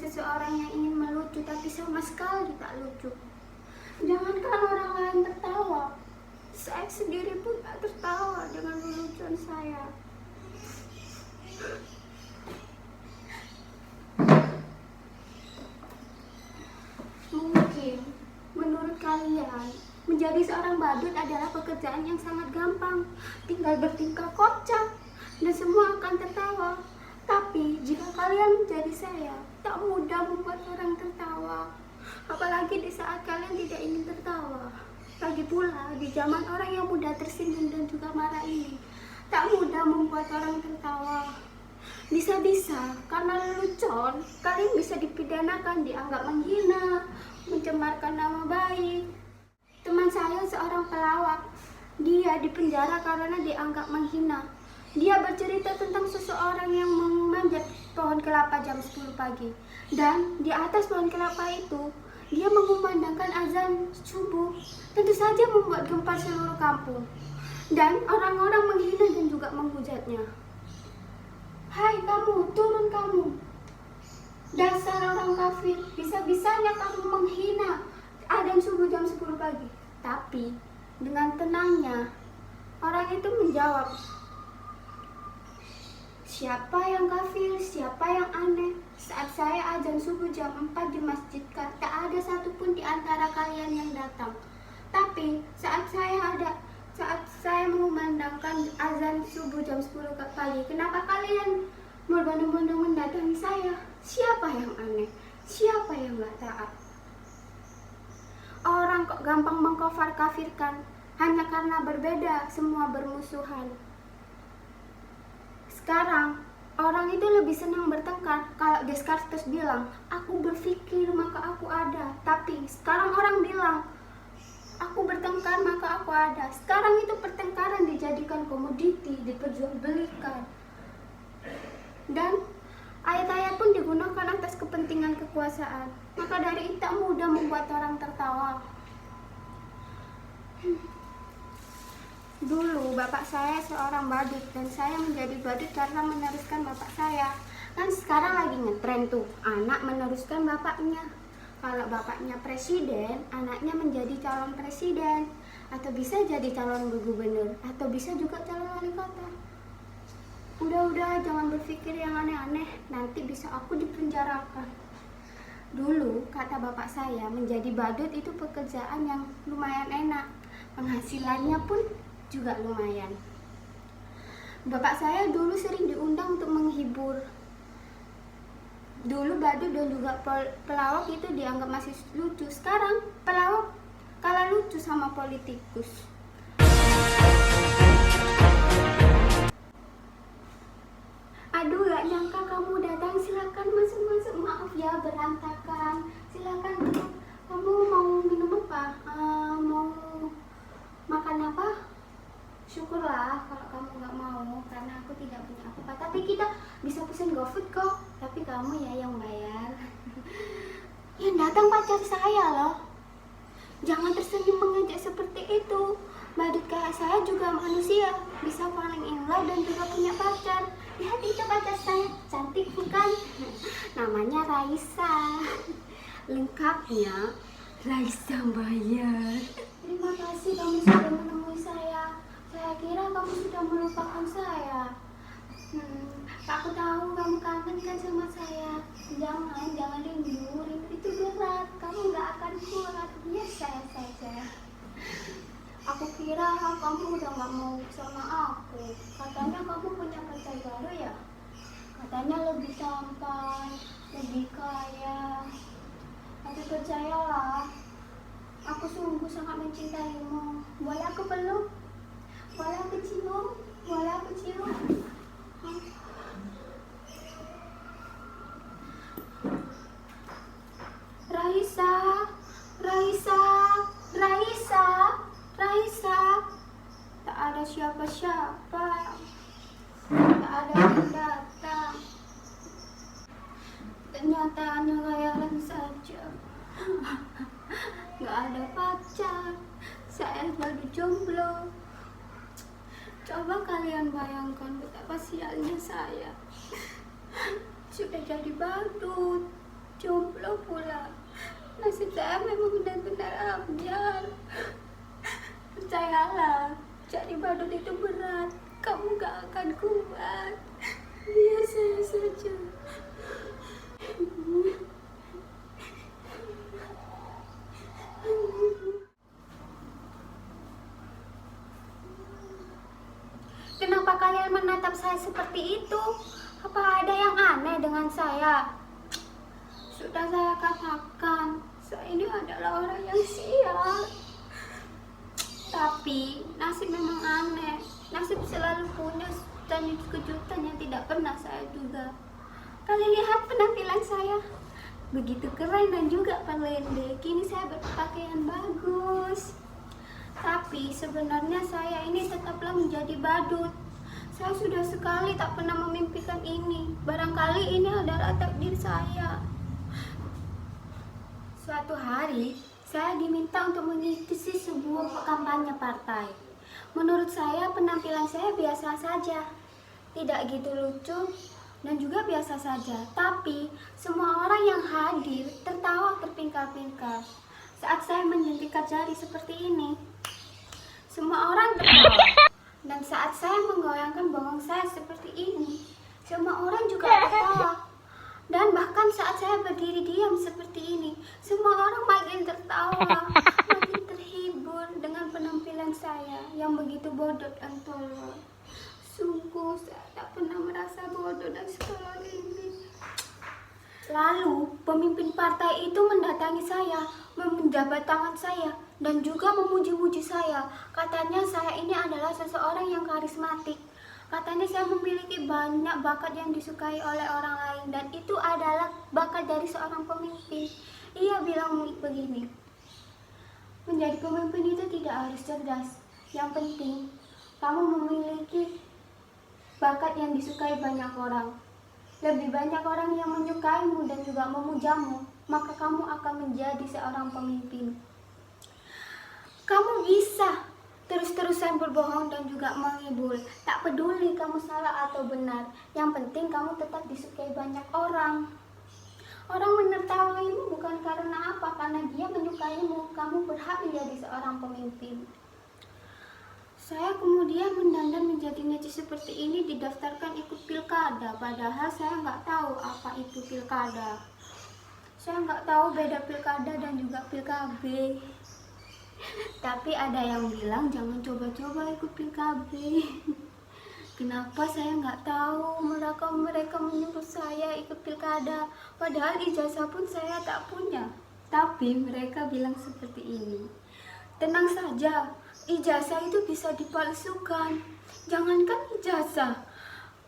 seseorang yang ingin melucu tapi sama sekali tak lucu. Jangankan orang lain tertawa, saya sendiri pun tak tertawa dengan lelucon saya. Mungkin menurut kalian menjadi seorang badut adalah pekerjaan yang sangat gampang, tinggal bertingkah kocak dan semua akan tertawa. Tapi jika kalian menjadi saya, tak mudah membuat orang tertawa, apalagi di saat kalian tidak ingin tertawa. Lagi pula di zaman orang yang mudah tersinggung dan juga marah ini, tak mudah membuat orang tertawa. Bisa-bisa karena lelucon, kalian bisa dipidanakan, dianggap menghina, mencemarkan nama baik. Teman saya seorang pelawak, dia dipenjara karena dianggap menghina. Dia bercerita tentang seseorang yang memanjat pohon kelapa jam 10 pagi. Dan di atas pohon kelapa itu, dia mengumandangkan azan subuh. Tentu saja membuat gempar seluruh kampung. Dan orang-orang menghina dan juga menghujatnya. Hai kamu, turun kamu. Dasar orang kafir, bisa-bisanya kamu menghina azan subuh jam 10 pagi. Tapi dengan tenangnya, orang itu menjawab, siapa yang kafir, siapa yang aneh? Saat saya azan subuh jam 4 di masjid, tak ada satupun di antara kalian yang datang. Tapi saat saya mengumandangkan azan subuh jam 10 pagi, kenapa kalian berbondong-bondong mendatangi saya? Siapa yang aneh? Siapa yang gak taat? Orang kok gampang mengkafir-kafirkan hanya karena berbeda, semua bermusuhan. Sekarang, orang itu lebih senang bertengkar. Kalau Descartes bilang, aku berpikir maka aku ada. Tapi sekarang orang bilang, aku bertengkar maka aku ada. Sekarang itu pertengkaran dijadikan komoditi, diperjualbelikan. Dan ayat-ayat pun digunakan atas kepentingan kekuasaan. Maka dari itu tak mudah membuat orang tertawa. Dulu bapak saya seorang badut dan saya menjadi badut karena meneruskan bapak saya. Kan sekarang lagi ngetren tuh, anak meneruskan bapaknya. Kalau bapaknya presiden, anaknya menjadi calon presiden. Atau bisa jadi calon gubernur, atau bisa juga calon wali kota. Udah, jangan berpikir yang aneh-aneh, nanti bisa aku dipenjarakan. Dulu, kata bapak saya, menjadi badut itu pekerjaan yang lumayan enak. Penghasilannya pun juga lumayan. Bapak saya dulu sering diundang untuk menghibur. Dulu badut dan juga pelawak itu dianggap masih lucu. Sekarang pelawak kalah lucu sama politikus. Aduh, gak nyangka kamu datang. Silakan masuk. Maaf ya berantakan. Silakan duduk. Kamu mau minum apa? Mau makan apa? Syukurlah kalau kamu gak mau, karena aku tidak punya apa-apa. Tapi kita bisa pesen GoFood kok. Tapi kamu ya yang bayar. Yang datang pacar saya loh. Jangan tersenyum mengejek seperti itu. Badut kayak saya juga manusia, bisa falling in love dan juga punya pacar. Lihat itu pacar saya, cantik bukan? Namanya Raisa. Lengkapnya Raisa Bayar. Terima kasih kamu sudah menemui saya. Saya kira kamu sudah melupakan saya. Aku tahu kamu kangen kan sama saya. Jangan rindu itu berat. Kamu gak akan kuat. Biasa saja. Aku kira kamu udah gak mau sama aku. Katanya kamu punya pacar baru ya? Katanya lebih tampan, lebih kaya. Tapi percayalah, aku sungguh sangat mencintaimu. Boleh aku peluk? Boleh aku cium? Boleh aku cium? Raisa. Tak ada siapa-siapa. Tak ada yang datang. Ternyata hanya khayalan saja. Gak ada pacar. Saya baru jomblo. Coba kalian bayangkan betapa sialnya saya. Sudah jadi badut, jomblo pula. Nasib saya memang benar-benar ambyar. Percayalah, jadi badut itu berat. Kamu gak akan kuat. Biar saya saja. Kenapa kalian menatap saya seperti itu? Apa ada yang aneh dengan saya? Sudah saya katakan, saya ini adalah orang yang sial. Tapi nasib memang aneh. Nasib selalu punya kejutan yang tidak pernah saya duga. Kalian lihat penampilan saya, begitu keren dan juga pelende. Kini saya berpakaian bagus. Tapi sebenarnya saya ini tetaplah menjadi badut. Saya sudah sekali tak pernah memimpikan ini. Barangkali ini adalah takdir saya. Suatu hari, saya diminta untuk mengisi sebuah kampanye partai. Menurut saya penampilan saya biasa saja. Tidak gitu lucu dan juga biasa saja. Tapi semua orang yang hadir tertawa terpingkar-pingkar saat saya menjentikan jari seperti ini. Semua orang tertawa. Dan saat saya menggoyangkan bongong saya seperti ini, semua orang juga tertawa. Dan bahkan saat saya berdiri diam seperti ini, semua orang makin tertawa, makin terhibur dengan penampilan saya yang begitu bodoh dan tolol. Sungguh saya tak pernah merasa bodoh dan sekolah ini. Lalu pemimpin partai itu mendatangi saya, menjabat tangan saya, dan juga memuji-muji saya. Katanya saya ini adalah seseorang yang karismatik. Katanya saya memiliki banyak bakat yang disukai oleh orang lain, dan itu adalah bakat dari seorang pemimpin. Ia bilang begini, menjadi pemimpin itu tidak harus cerdas. Yang penting kamu memiliki bakat yang disukai banyak orang. Lebih banyak orang yang menyukaimu dan juga memujamu, maka kamu akan menjadi seorang pemimpin. Kamu bisa terus-terusan berbohong dan juga menghibur. Tak peduli kamu salah atau benar, yang penting kamu tetap disukai banyak orang. Orang menertawaimu bukan karena apa, karena dia menyukaimu. Kamu berhak menjadi seorang pemimpin. Saya kemudian mendandan menjadi necis seperti ini, didaftarkan ikut pilkada. Padahal saya nggak tahu apa itu pilkada. Saya nggak tahu beda pilkada dan juga pilkabe. Tapi ada yang bilang jangan coba-coba ikut pilkabe. Kenapa saya nggak tahu? Mereka menyuruh saya ikut pilkada. Padahal ijazah pun saya tak punya. Tapi mereka bilang seperti ini. Tenang saja. Ijazah itu bisa dipalsukan. Jangankan ijazah,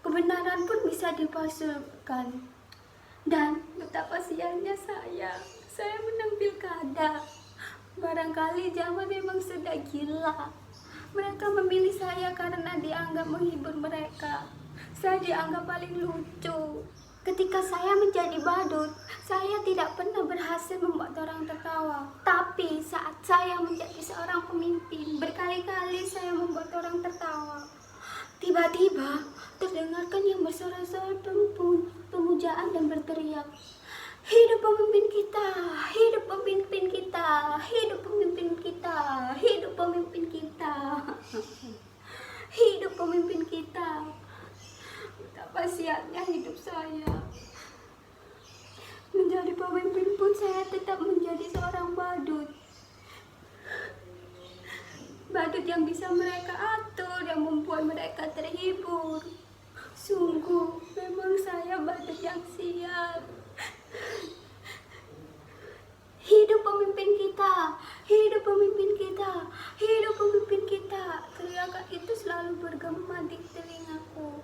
kebenaran pun bisa dipalsukan. Dan betapa sialnya saya menang pilkada. Barangkali zaman memang sudah gila. Mereka memilih saya karena dianggap menghibur mereka. Saya dianggap paling lucu. Ketika saya menjadi badut, saya tidak pernah berhasil membuat orang tertawa. Tapi saat saya menjadi seorang pemimpin, berkali-kali saya membuat orang tertawa. Tiba-tiba terdengarkan yang bersorak-sorak pemujaan dan berteriak, "Hidup pemimpin kita! Hidup pemimpin kita! Hidup pemimpin kita! Hidup pemimpin kita! Hidup pemimpin kita!" Betapa sialnya hidup saya. Menjadi pemimpin pun saya tetap menjadi seorang badut. Badut yang bisa mereka atur, yang membuat mereka terhibur. Sungguh, memang saya badut yang sial. Hidup pemimpin kita! Hidup pemimpin kita! Hidup pemimpin kita! Teriakan itu selalu bergema di telingaku.